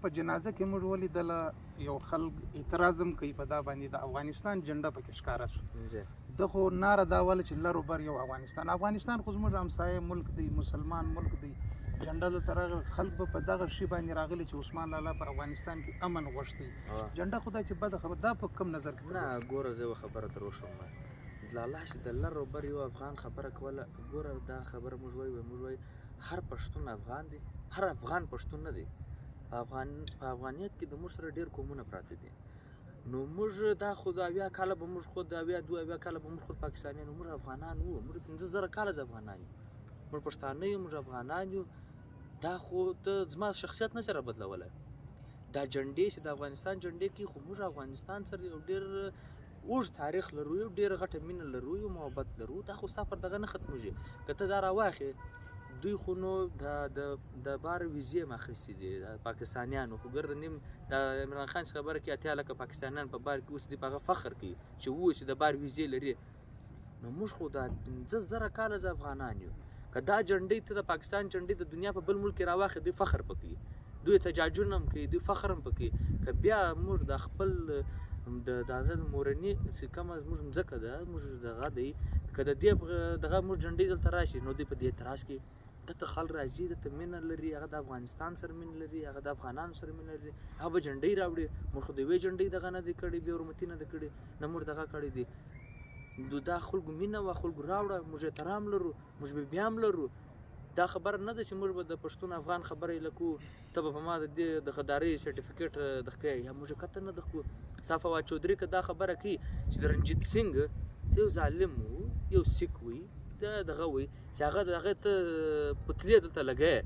په جنازه کې موږ ولیدله یو خلک اعتراض هم کوي په دا باندې د افغانستان جنډه پکې ښکاره شو ده خو ناره دا وله چې لر و بر یو افغانستان خو زموږ همسایه ملک دی مسلمان ملک دی جنډه دلته راغلی خلک به په دغه شي باندې راغلي چې عثمان لالا په افغانستان کې امن غوښتی جنډه خو دا چې بده خبره دا په کوم نظر کې نه ګوره زه یوه خبره در وښیم لالا چې د لر و بر یو افغان خبره کوله ګوره دا خبره موږ وایو هر پښتون افغان دی هر افغان پښتون نه دی په افغانیت کې د موږ سره ډېر قومونه پراته دي نو موږ دا خو د اویا کاله به موږ خود د اویا کاله به موږ خود پاکستانیان موږ افغانان وو موږ 15,000 کاله افغانان یو موږ پښتانه یو موږ افغانان یو دا خو ته زما شخصیت نه سره بدلولی دا جنډې چې د افغانستان جنډې کې خو موږ افغانستان سره یو ډېر اوږد تاریخ لرو یو ډېره غټه مینه لرو یو محبت لرو دا خو ستا پر دغه نه ختمېږي که ته دا راواخې دوی خو نو د بار ویزې هم اخیستې دي پاکستانیانو خو ګرده نیم د عمران خان چې خبره کوي 80 لکه پاکستانیان په بار کې اوس دوی په هغه فخر کوي چې اوس چې د بار ویزې لري نو موږ خو دا 15,000 کاله زه افغانان یو که دا جنډۍ ته د پاکستان جنډۍ د دنیا په بل ملک کې راواخې دوی فخر پکوي دوی تجاجونه هم کوي دوی فخر هم پکوي که بیا موږ د خپل د هغه مورني چې کومه زموږ مځکه ده موږ دغه دی که د دې دغه موږ جنډۍ دلته راشي نو دوی په دې اعتراض کې دلته خلک راځي دلته مینه لري هغه د افغانستان سره مینه لري هغه د افغانانو سره مینه لري هغه به جنډۍ راوړي موږ خو د یوې جنډۍ دغه نه دی کړی بې حرمتي نه دی کړې نه موږ دغه کړی دی دا خلکو مینه وه خلکو راوړه موږ احترام لرو موږ به بیا هم لرو دا خبره نه ده چې موږ به د پښتون افغان خبرې لکو ته به په ما د دې د غدارۍ سرټیفیکیټ دخکې یا موږ کته نه دخکو صافه چودري که دا خبره کوي چې د رنجیت سنګ یو ظالم و یو سیک وي دغه وي چې هغه د هغې ته پتلې دلته لګوي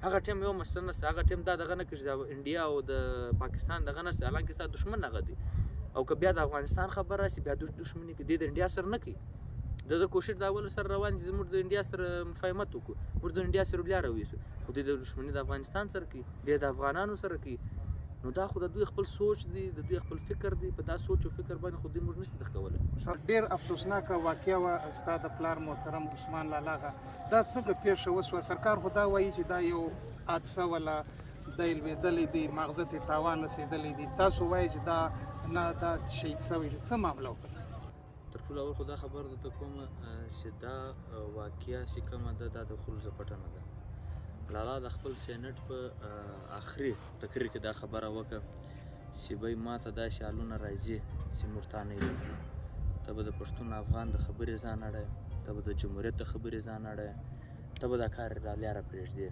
هغه ټایم یو مسله نشته هغه ټایم دا دغه نه کړي چې د انډیا او د پاکستان دغه نشته حالانکې ستا دښمن هغه دی او که بیا د افغانستان خبره راشي بیا دښمني کوي دی د انډیا سره نه کوي د کوشش د اول سره روان چې زموږ د انډیا سره مفاهمت وکړو موږ د انډیا سره بیا راویسو خو دوی د دښمني د افغانستان سره کوي دی د افغانانو سره کوي نو دا خو د دوی خپل سوچ دی د دوی خپل فکر دی په دا سوچ او فکر باندې خو دوی موږ نشي دخکولی ډېر افسوسناکه واقعه وه ستا د پلار محترم عثمان لالا دا څنګه پیښه وسوه سرکار خو دا وایي چې دا یو حادثه وله دی لوېدلی دی ماغزه ته تاوان رسېدلی دی تاسو وایي چې دا نه دا شهید شوی دی څه معامله وکړه تر ټولو اول خو دا خبره درته کوم چې دا واقعه چې کومه ده دا د خلکو زپټنه ده لالا د خپل سینټ په آخري تقریر کې دا خبره وکړه چې بی ما ته داسې حالونه راځي چې موږ تا نه یو ته به د پښتون افغان د خبرې ځان اړی ته به د جمهوریت د خبرې ځان اړی ته به دا کار را لیاره پرېږدې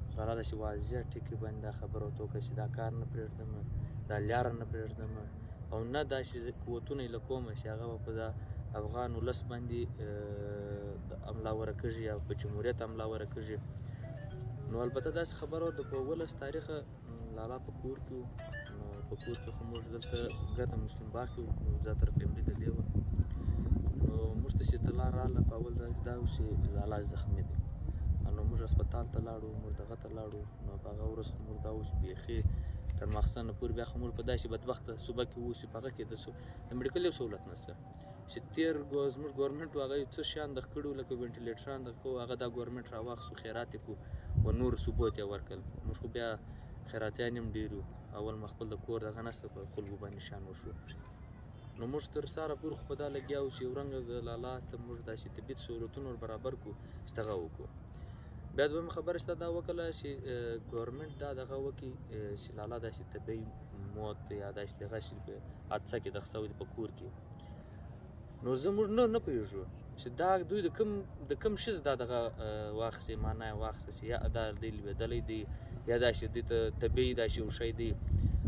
خو لالا داسې واضح ټکي باندې دا خبره ورته وکړه چې دا کار نه پرېږدم دا لیاره نه پرېږدم او نه داسې قوتونه یې له کومه چې هغه به په دا افغان ولس باندې حمله وره کېږي یا په جمهوریت حمله وره کېږي نو البته داسې خبره وه د په 11 تاریخه لالا په کور کې وو نو په کور کې خو موږ دلته ګرده مسلم باغ کې وو زیاتره فیملي دلې وه نو موږ ته چې اطلاع راغله په اول دا و چې لالا زخمي دی نو موږ هسپتال ته لاړو موږ دغه ته لاړو نو په هغه ورځ خو موږ دا اوس بیخي تر ماخستن پورې بیا خو موږ په داسې بدبخته صوبه کې اوسو په هغه کې د میډیکل یو سهولت نشته چې تېر زموږ ګورمنټ و هغه یو څه شیان دغه کړي وو لکه وینټیلیټران دغه کړو هغه دا ګورمنټ راواخیستو خیرات یې کړو و نور ثبوت یې ورکړل موږ خو بیا خیراتیان هم ډېر یو اول ما خپل د کور دغه نشته په خلکو باندې شان وشو نو موږ تر ساره پورې خو په دا لګیا وو چې یو رنګه لالا ته موږ داسې طبیعت سهولتونه ور برابر کړو چې دغه وکړو بیا دویمه خبره ستا دا وکړله چې ګورمنټ دا دغه وکړي چې لالا داسې طبیعي موت یا داسې دغه شي په حادثه کې دغه شوی په کور کې نو زموږ نه پوهېږو چې دا دوی د کوم شي دا دغه واخیستې معنا یې واخیسته چې یا دا دی لوېدلی دی یا داسې دوی ته طبیعي داسې یو شی دی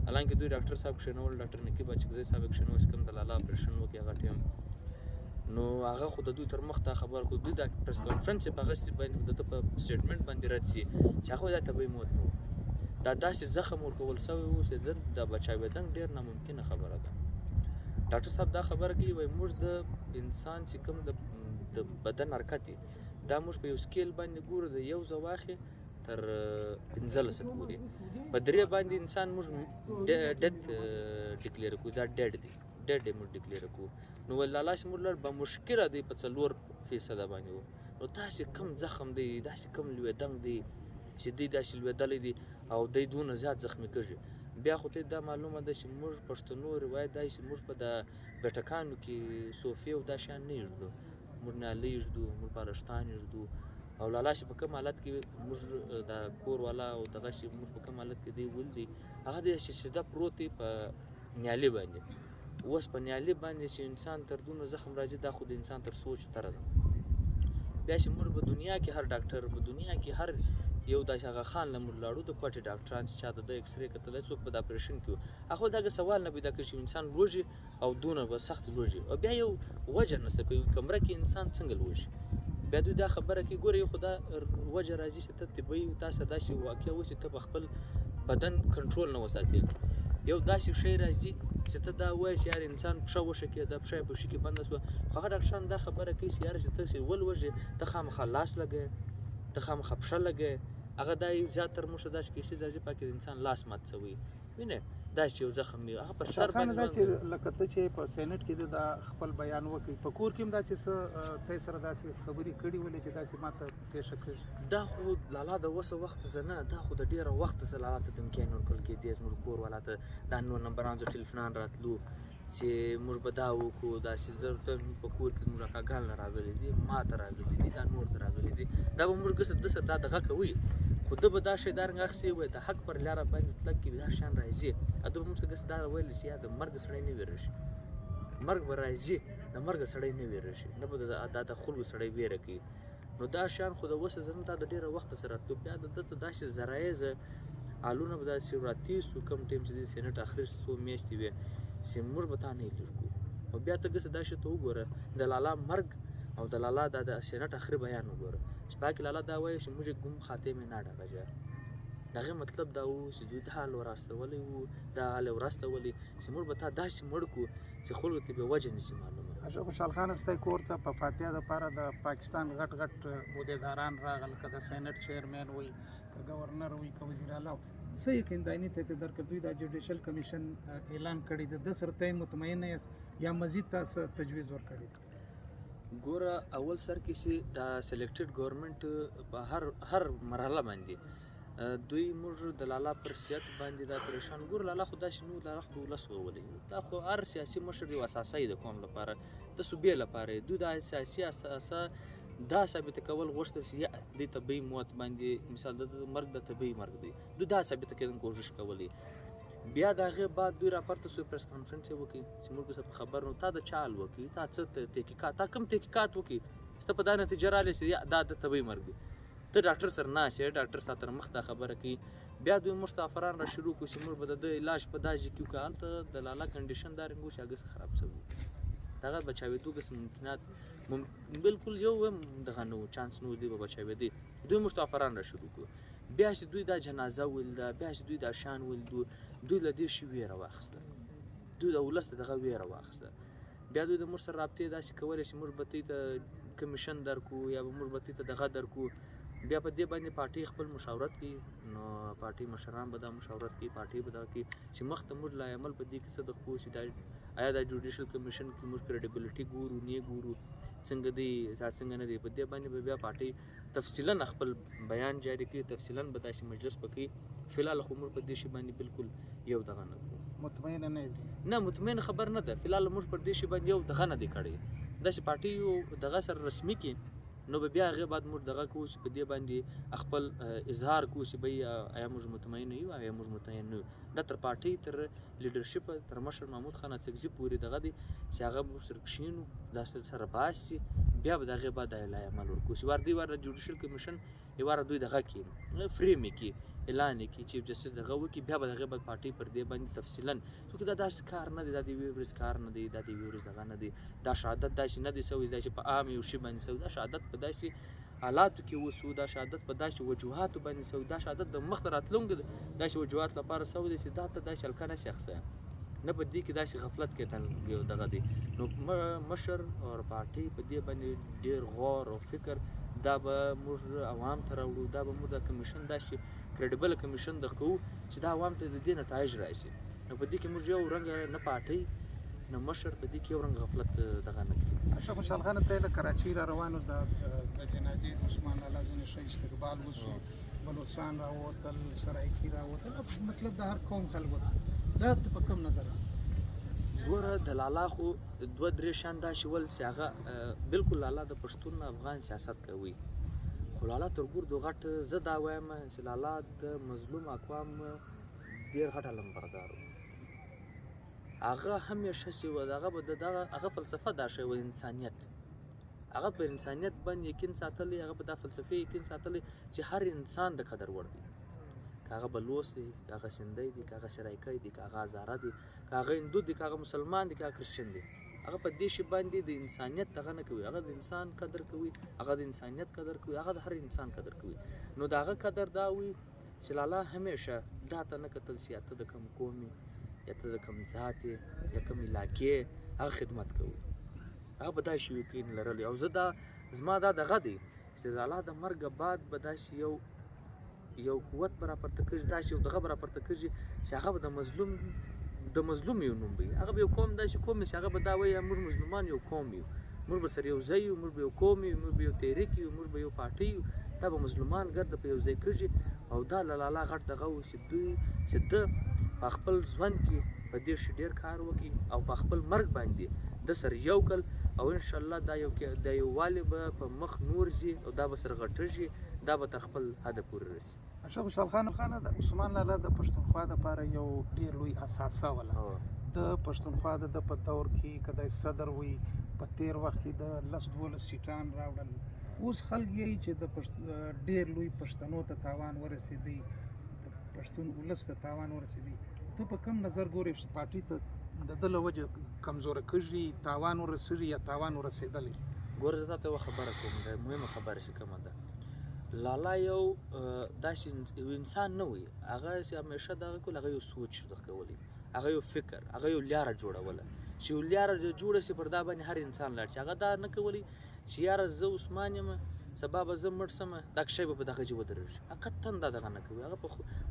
حالانکې دوی ډاکټر صاحب کښېنول ډاکټر نقیب اچکزی صاحب یې کښېنول چې کوم د لالا اپریشن وکړي هغه ټایم نو هغه خو د دوی تر مخ دا خبره خو دوی دا پریس کانفرنس یې په هغه باندې د ده په سټیټمنټ باندې رد شي چې هغه دا طبیعي موت نه و دا داسې زخم ورکول سوی و چې د بچاوېدن ډېر ناممکنه خبره ده ډاکټر صاحب دا خبره کوي وایي موږ د انسان چې کوم د بدن حرکت دی دا موږ په یو سکیل باندې ګورو د یو زه واخې تر 15 پورې په 3 باندې انسان موږ ډیت ډیکلیر کړو دا ډیډ دی ډیډ یې موږ ډیکلیر کړو نو لالا چې موږ لر بمشکله دی په 4% باندې و نو داسې کم زخم دی داسې کم لوېدنګ دی چې دی داسې لوېدلی دی او دی دونه زیات زخمی کېږي. بیا خو ته دا معلومه ده چې موږ پښتنو روایت دا چې موږ په د بیټکانو کې صوفي او دا شیان نه ایږدو، موږ نالۍ ایږدو، موږ بالښتان ایږدو. او لالا چې په کوم حالت کې موږ د کور والا او دغه شي موږ په کوم حالت کې دی ولدي هغه داسې سیده پروت دی په نیالي باندې. اوس په نیالي باندې چې انسان تر دونه زخم راځي دا خو د انسان تر سوچ تره ده. بیا چې موږ په دنیا کې هر ډاکټر په دنیا کې هر یو د هغه خان له موږ لاړو د کوټې ډاکټران چې چا د اکسرې کتلی څوک به د اپریشن کوي هغه دغه سوال نه پیدا کوي چې انسان لوږي او دونه به سخت لوږي او بیا یو وجه نه څه کوي کمره کې انسان څنګه لوږي. بیا دوی دا خبره کوي ګوره یو خو دا وجه راځي چې ته طبي تاسو داسې واقع وشي ته په خپل بدن کنټرول نه وساتې. یو داسې شی راځي چې ته دا وایې چې یار انسان پښه وشکې دا پښه یې په شي کې بنده شوه خو هغه ډاکټران دا خبره کوي چې یاره چې ته چې ولوږې ته خامخا لاس لګوې ته خامخا پښه لګوې. هغه دا زیاتره موږ داسې کیسې راځي پکې د انسان لاس مات شوی وینې دا چې یو زخم وي هغه پر سر باندې لکه ته چې په سینټ کې دا خپل بیان وکړي په کور کې هم داسې څه ته سره داسې خبرې کړې ولې چې داسې ماته پېښه کړي. دا خو لالا د اوسه وخت زه نه دا خو د ډېره وخت زه لالا ته دمکیان ورکړل کېدې زموږ کور والا ته دا نور نمبران زه ټلیفونان راتلو چې موږ به دا وکړو دا چې زه په کور کې موږ اکاګان نه راغلي دي ما ته راغلي دي دا نور ته راغلي دي دا به موږ دسه دا دغه کوي خو ده به دا شی دارنګه اخیستې وای د حق پر لاره باندې تلک کې دا شیان راځي ده به موږ څه دا ویلی چې یا د مرګ سړی نه ویره شي مرګ به راځي د مرګ سړی نه ویره شي نه به دا د خلکو سړی ویره کوي. نو دا شیان خو د اوسه زموږ دا د ډېره وخته سره راتلو بیا د دته داسې ذرایزه حالونه به داسې راتېسو کوم ټایم چې د سینټ اخر څو میاشتې وې چې موږ به تا نه لر کړو او بیا ته ګسه دا شی ته وګوره د لالا مرګ او د لالا د سینټ اخر بیان وګوره چې پاکې لالا دا وایي چې موږ ګم خاتمه نه ډاګه جار دغه مطلب دا و چې دوی د حال وراستولی وو دا حال وراستولی چې موږ به تا داسې مړ کړو چې خلکو ته به وجه نشي معلومه. خوشحال خان ستا کور ته په فاتحه دپاره د پاکستان غټ غټ عهدیداران راغل که د سینټ چیرمین وي که ګورنر وي که وزیر اعلی څه یقین دایني ته درکړ دوی د جوډیشل کمیشن اعلان کړی د سره ته مطمئن یاست یا مزید تاسو تجویز ورکړی؟ ګوره اول سر کې چې دا سلیکټډ ګورنمنت په هر مرحله باندې دوی موږ د لالا پر سیاست باندې دا پریشان ګور لالا خو داسې نو لالا خو د ولس وولي دا خو هر سیاسي مشر یو اساسي د قوم لپاره د صوبې لپاره دوی د سیاسي اساسه دا ثابت کول غوښته چې د طبي موت باندې مثال د مرګ د طبي مرګ دی دوی دا ثابت کول کوشش کولی. بیا د هغې بعد دوی راپورته سو پریس کانفرنس یې وکړي چې موږ څه خبر نو تا د چال وکړي تا څه تحقیقات تا کوم تحقیقات وکړي ستا په دا نتیجه راغلې چې دا د طبي مرګ دی ته ډاکټر سره ناستې ډاکټر ستا تر مخ دا خبره کوي. بیا دوی موږ ته افران را شروع کړو چې موږ به د علاج په دا ځای کې وکړو هلته د لالا کنډیشن دارنګه و چې هغه خراب شوی دغه بچاوېدو ګس ممکنات بالکل یو دغه نه و چانس نه و دی به بچاوېدی دوی موږ ته افران را شروع کړو. بیا چې دوی دا جنازه ویلده بیا چې دوی دا شان ویلدو دوی له دې شي ویره واخیسته دوی د ولس دغه ویره واخیسته. بیا دوی د موږ سره رابطې داسې کولې چې موږ به ته کمیشن درکو یا به موږ به ته دغه درکو. بیا په دې باندې پارټي خپل مشاورت کوي نو پارټي مشران به دا مشاورت کوي پارټي به دا کوي چې مخته موږ لا عمل په دې کې څه د خو چې دا آیا د جوډیشل کمیشن کې موږ کریډیبلیټي ګورو نه ګورو څنګه دی څنګه نه دی په دې باندې بیا پارټي تفصیلا خپل بیان جاری کوي تفصیلا به داسې مجلس پکې فلحال خو موږ په دې شی باندې بالکل یو دغه نه مطمئن نه مطمئن خبر نه ده فلحال موږ پر دې شی باندې یو دغه نه دی کړی داسې پارټي یو دغه سره رسمي کې نو بیا هغې بعد موږ دغه کوو چې په دې باندې خپل اظهار کوو چې بی آیا موږ مطمئن یو آیا موږ مطمئن نه یو دا تر پارټۍ تر لیډرشپ تر مشر محمود خان اڅکزي پورې دغه دی چې هغه به ورسره کښېنو دا سره بحث شي بیا به د هغې بعد اعلان عمل ورکوو چې دوی واره جوډیشل کمیشن یې واره دوی دغه کړي فریم یې کړي اعلان یې کړي چیف جسټس دغه وکړي بیا به د هغې بعد پارټۍ پر دې باندې تفصیلا چونکې دا داسې کار نه دی دا د یوې ورځې کار نه دی دا د یوې ورځې دغه نه دی دا شهادت داسې نه دی سوی دا چې په عام یو شي باندې سوی دا شهادت په داسې حالاتو کې وسو دا شهادت په داسې وجوهاتو باندې سوی دا شهادت د مخ ته راتلونکو داسې وجوهات لپاره سوی دی چې دا ته داسې هلکه نشي اخیستی نه په دې کې داسې غفلت کېدل دغه دی نو مشر او پارټۍ په دې باندې ډېر غور او فکر دا به موږ عوام ته راوړو دا به موږ د کمیشن داسې کریډیبل کمیشن د کوو چې دا عوام ته د دې نتایج راشي نو په دې کې موږ یو رنګ نه پارټۍ نه مشر په دې کې یو رنګ غفلت دغه نه کوي. خوشحال خان ته له کراچۍ را روان اوس د جنازې عثمان لالا ځینې ښه استقبال وشو بلوچستان راووتل سرایکي راووتل مطلب د هر قوم خلکو دا په کوم نظر ګوره د لالا خو دوه درې شیان داسې ول چې هغه بلکل لالا د پښتون افغان سیاست کوي خو لالا تر ګردو غټ زه دا وایم چې لالا د مظلوم اقوام ډېر غټ علمبردار و هغه همیشه چې و هغه به د دغه هغه فلسفه دا شی و انسانیت هغه پر انسانیت باندې یقین ساتلی هغه په دا فلسفې یقین ساتلی چې هر انسان د قدر وړ دی که هغه بلوڅ دی که هغه سندی دی که هغه سرایکی دی که هغه هزاره دی که هغه هندو دی که هغه مسلمان دی که هغه کرسچن دی هغه په دې شي باندې د انسانیت دغه نه کوي هغه د انسان قدر کوي هغه د انسانیت قدر کوي هغه د هر انسان قدر کوي نو د هغه قدر دا وي چې لالا همیشه دا ته نه کتل چې یا ته د کوم قوم یې یا ته د کوم ذات یې یا کوم علاقې هغه خدمت کوي هغه به داسې یقین لرلی او زه دا زما دا دغه دی چې د لالا د مرګه بعد به داسې یو قوت به راپورته کېږي داسې یو دغه به راپورته کېږي چې هغه به د مظلوم یو نوم به هغه به یو قوم داسې قوم چې هغه به دا وایي موږ مظلومان یو قوم یو موږ به سره یو ځای یو موږ به یو قوم یو موږ به یو تحریک یو موږ به یو پارټۍ یو دا به مسلمان ګرده په یو ځای کېږي او دا له لالا غټ دغه و چې ده په خپل ژوند کې په دې شي ډېر کار وکړي او په خپل مرګ باندې د سره یو کل او انشاءالله دا یووالی به په مخ نور ځي او دا به سره غټېږي دا به تر خپل هدف پورې رسي اشرف خوشحال خان د عثمان لالا د پښتونخوا دپاره یو ډېر لوی اساسه وله د پښتونخوا د په دور کې که د صدر وي په تېر وخت کې د 10-12 سیټان راوړل اوس خلک یې چې د ډېر لوی پښتنو ته تاوان ورسېدی د پښتون ولس ته تاوان ورسېدی ته په کوم نظر ګورې چې پارټي ته د ده له وجې کمزوره کېږي تاوان ورسېږي یا تاوان ورسېدلی ګوره زه تاته یوه خبره کوم دا مهمه خبره چې کومه ده لالا یو داسې یو انسان نه وي هغه چې همیشه دغه کول هغه یو سوچ کولی هغه یو فکر هغه یو لیاره جوړوله چې یو لیاره جوړه شي پر دا باندې هر انسان لاړ شي هغه دا نه کولی چې یاره زه عثمان یم سبا به زه مړ شم دا شی به په دغه جې ودرېږي حقیقتاً دا دغه نه کوي هغه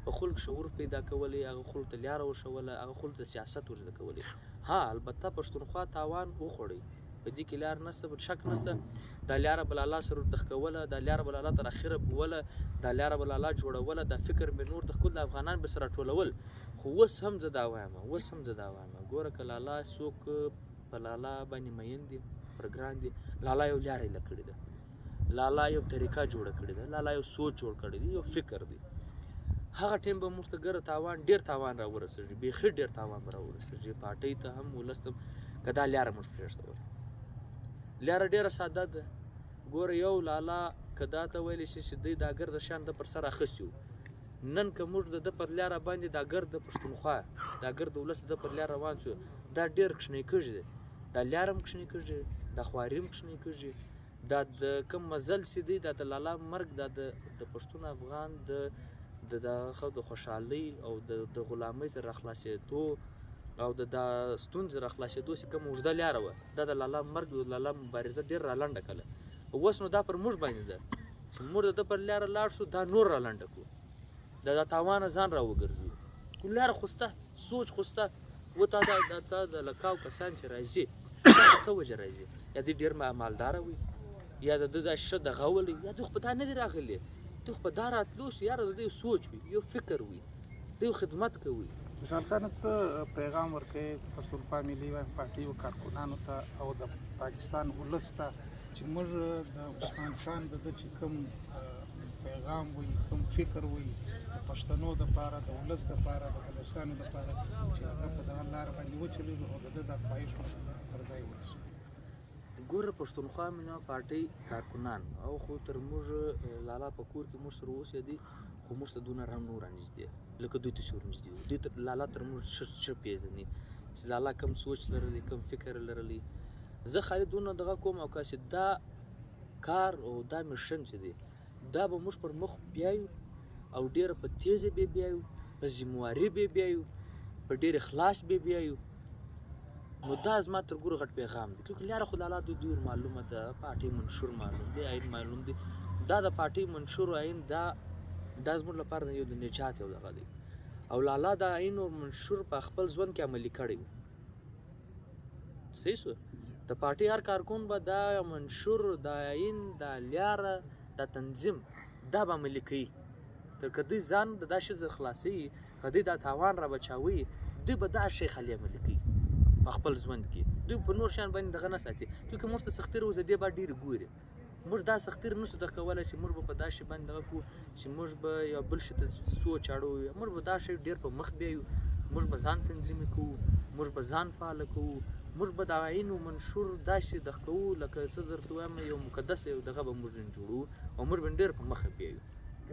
په خلک شعور پیدا کولی هغه خلکو ته لیاره وښوله هغه خلکو ته سیاست ورزده کولی ها البته پښتونخوا تاوان وخوړی په دې کې لار نشته بل شک نشته دا لاره به لالا سره ورتښکوله دا لاره به لالا تر اخره بوله دا لاره به لالا جوړوله دا فکر به نور د خپل افغانان به سره ټولول خو اوس هم زه دا وایم ګوره که لالا څوک په لالا باندې مین دي پر ګران دي لالا یو لاره یې کړې ده لالا یو طریقه جوړه کړې ده لالا یو سوچ جوړ کړی دی یو فکر دی هغه ټیم به موږ ته ګره تاوان ډېر تاوان راورسېږي بیخي ډېر تاوان به راورسېږي پارټۍ ته هم ولس ته که دا لاره موږ پرېږدوله لاره ډېره ساده ده ګوره یو لالا که دا ته ویلی شي چې دوی دا ګرده شیان ده پر سر اخیستي وو نن که موږ د ده پر لاره باندې دا ګرد د پښتونخوا دا ګرد ولس د پر لاره روان شو دا ډېر کوچنی کېږي دا لاره هم کوچنی کېږي دا خواري هم کوچنی کېږي دا د کوم مزل چې دی دا د لالا مرګ دا د پښتون افغان د خوشحالۍ او د غلامۍ سره راخلاصېدو او د ستونزې راخلاصېدو چې کومه اوږده لاره وه دا د لالا مرګ د لالا مبارزه ډېر رالنډه کړله اوس نو دا پر موږ باندې ده چې موږ د ده پر لاره لاړ شو دا نور رالنډه کړو دا تاوانه ځان را وګرځوو خو لاره خو شته سوچ خو شته و تا د لکاو کسان چې راځي دا په څه وجه راځي یا دوی ډېر مالداره وي یا د ده دا ښه دغه ولي یا دوی خو په دا نه دي راغلي دوی خو په دا راتلو چې یاره د دوی سوچ وي یو فکر وي دوی خدمت کوي خوشحال خان څه پیغام ورکوي پښتونخوا ملي پارټیو کارکونانو ته او د پاکستان ولس ته چې موږ د عثمان خان د ده چې کوم پیغام وي کوم فکر وي د پښتنو دپاره د ولس دپاره د بلوچستانو دپاره چې هغه په دغه لاره باندې وچلېږو او د ده دا خواهش پر ځای ورسوي ګوره پښتونخوا مینه پارټۍ کارکنان او خو تر موږ لالا په کور کې موږ سره اوسېدي خو موږ ته دونه نور رانږدې لکه دوی ته چې ورنږدې وو دوی ته لالا تر موږ ښه پېژني چې لالا کوم سوچ لرلی کوم فکر لرلی زه خالي دونه دغه کوم او که چې دا کار او دا میشن چې دی دا به موږ پر مخ بیایو او ډېره په تیزه به بیایو په ذمواري به بیایو په ډېر اخلاص به بیایو نو دا زما تر ګوره غټ پیغام دی کیونکه لاره خو لالا دوی ډېر معلومه ده پارټۍ منشور معلوم دی عین معلوم دی دا د پارټۍ منشور عین دا زموږ لپاره یو د نجات یو دغه دی او لالا دا عین او منشور په خپل ژوند کې عملي کړی و صحیح شو د پارټۍ هر کارکون به دا منشور دا عین دا لیاره دا تنظیم دا به عملي کوي که دوی ځان د دا ښځه خلاصوي که دوی دا تاوان را بچاوي دوی به دا شی خلی عملي کوي په خپل ژوند کې دوی په نور شیان باندې دغه نه ساتي چونکې موږ ته سختي روزه دې به ډېرې ګوري موږ دا سختي نشو د کولی چې موږ به په دا شي باندې دغه کړو چې موږ به یو بل شي ته سوچ اړوو موږ به دا شی ډېر په مخ بیایو موږ به ځان تنظیمي کوو موږ به ځان فعاله کوو موږ به د عین و منشور داسې دغه کوو لکه څه درته وایم یو مقدس یو دغه به موږ جوړو او موږ به ډېر په مخه بیایو